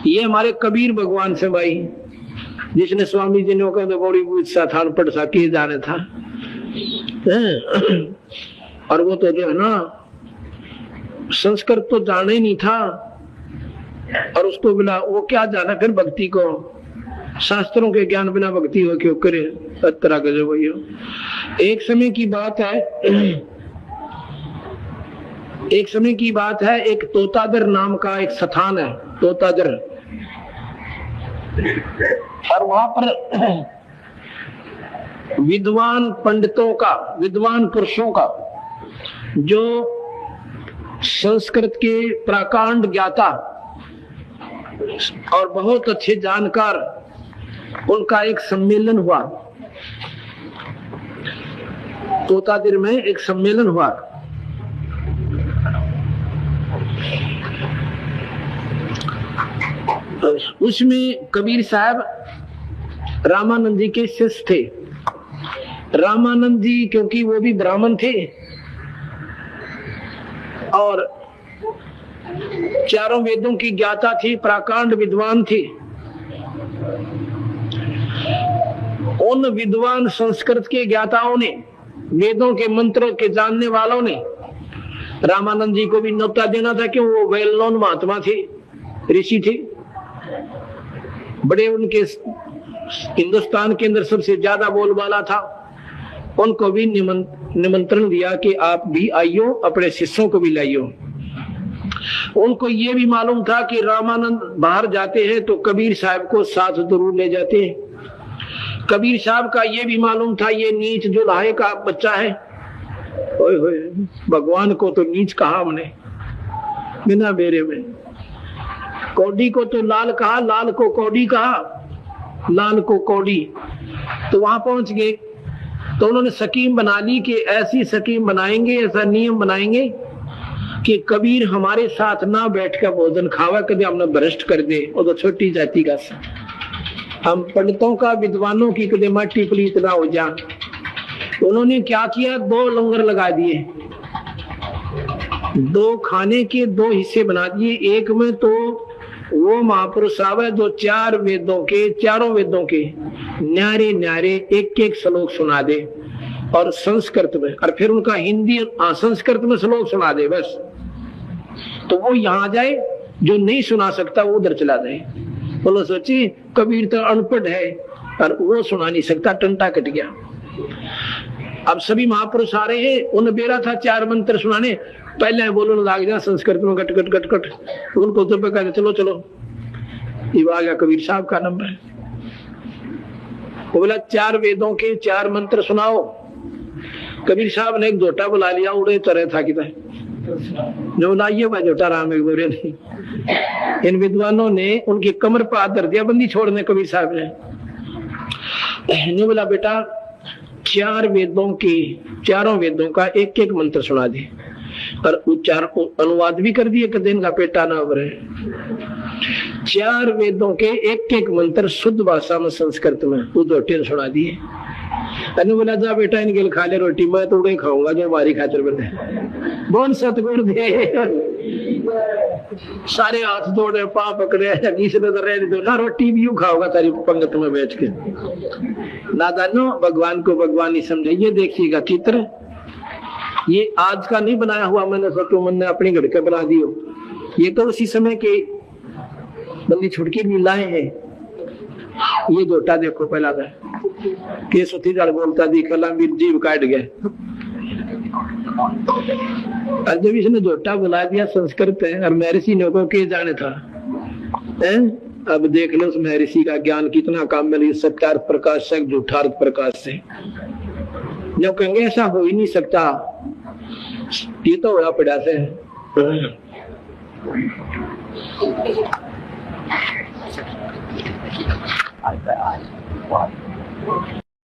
ये हमारे कबीर भगवान से भाई, जिसने स्वामी जी ने कहा बड़ी इच्छा था पढ़ सा के जाने था। और वो तो जो है ना संस्कृत तो जाने ही नहीं था, और उसको बिना वो क्या जाना फिर भक्ति को, शास्त्रों के ज्ञान बिना भक्ति हो क्यों करे। तरह का जो वही हो। एक समय की बात है, एक तोतादर नाम का एक स्थान है, तोतादर, और वहां पर विद्वान पंडितों का, विद्वान पुरुषों का, जो संस्कृत के प्राकांड ज्ञाता और बहुत अच्छे जानकार, उनका एक सम्मेलन हुआ। तोतादिर में एक सम्मेलन हुआ। उसमें कबीर साहब रामानंद जी के शिष्य थे। रामानंद जी क्योंकि वो भी ब्राह्मण थे और चारों वेदों की ज्ञाता थी, प्राकांड विद्वान थी, उन विद्वान संस्कृत के ज्ञाताओं ने, वेदों के मंत्रों के जानने वालों ने रामानंद जी को भी न्योता देना था, क्यों वो वेल नोन महात्मा थे, ऋषि थे, बड़े, उनके हिंदुस्तान के अंदर सबसे ज्यादा बोलबाला था। उनको भी निमंत्रण दिया कि आप भी आइयो, अपने शिष्यों को भी लाइयो। उनको ये भी मालूम था कि रामानंद बाहर जाते हैं तो कबीर साहब को साथ जरूर ले जाते हैं। कबीर साहब का ये भी मालूम था ये नीच जुलाहे का बच्चा है। ओए होए, भगवान को तो नीच कहा हमने बिना बेरे में। कौड़ी को तो लाल कहा, लाल को कौड़ी कहा, लाल को कौड़ी। तो वहां पहुंच गए तो उन्होंने स्कीम बना ली कि ऐसी स्कीम बनाएंगे, ऐसा नियम बनाएंगे कि कबीर हमारे साथ ना बैठ कर भोजन खावा, कभी हमने भ्रष्ट कर दे, और तो छोटी जाति का हम पंडितों का, विद्वानों की कभी माटी पलीत ना हो जा। उन्होंने क्या किया, 2 लंगर लगा दिए, 2 खाने के 2 हिस्से बना दिए। एक में तो वो महापुरुष आवे जो 4 वेदों के, चारों वेदों के न्यारे न्यारे एक श्लोक सुना दे, और संस्कृत में, और फिर उनका हिंदी संस्कृत में श्लोक सुना दे बस। तो वो यहाँ जाए, जो नहीं सुना सकता वो उधर चला जाए। बोलो सोची, कबीर तो अनपढ़ है और वो सुना नहीं सकता, टंटा कट गया। अब सभी महापुरुष आ रहे हैं, उन बेरा था 4 मंत्र सुनाने, पहले बोलो लाग जा संस्कृत में कट कट कट कट, उनको तो कहते चलो चलो, ये आ गया कबीर साहब का नंबर। वो बोला 4 वेदों के 4 मंत्र सुनाओ। कबीर साहब ने एक जोटा बुला लिया, उड़े तरह था कि जो लाइए वह जोटा राम एक बोरे नहीं। इन विद्वानों ने उनकी कमर पर हाथ धर दिया, बंदी छोड़ने कबीर साहब ने बोला बेटा 4 वेदों के, चारों वेदों का एक मंत्र सुना दे, और उच्चार को अनुवाद भी कर दिए कि दिन का पेटा ना भरे। 4 वेदों के एक मंत्र शुद्ध भाषा में संस्कृत में उदोटे सुना दिए। अनु बोला जा बेटा इनके खा ले रोटी, मैं तो उड़े खाऊंगा जो हमारी खातिर बने। बोल सतगुरु दे। सारे हाथ जोड़े, पांव पकड़े, तीसरे तो रहने दो ना, रोटी भी यूं खाओगा तारी पंगत में बैठ के। नादानो, भगवान को भगवान ही समझिए। देखिएगा चित्र, ये आज का नहीं बनाया हुआ मैंने, सतो मन ने अपनी घर के बना दियो। ये तो उसी समय के बंदी छुटकी भी लाए हैं। ये जोटा देखो पहला था के सुथी जड़ बोलता दिखला, मेरी जीव काट गए। जब इसने जोटा बुला दिया संस्कृत है, और महर्षि ने को के जाने था है? अब देख लो उस महर्षि का ज्ञान कितना काम मिले, सत्यार्थ प्रकाश से झूठार्थ प्रकाश से। जो कहेंगे ऐसा हो ही नहीं सकता, ये तो होया पड़ा से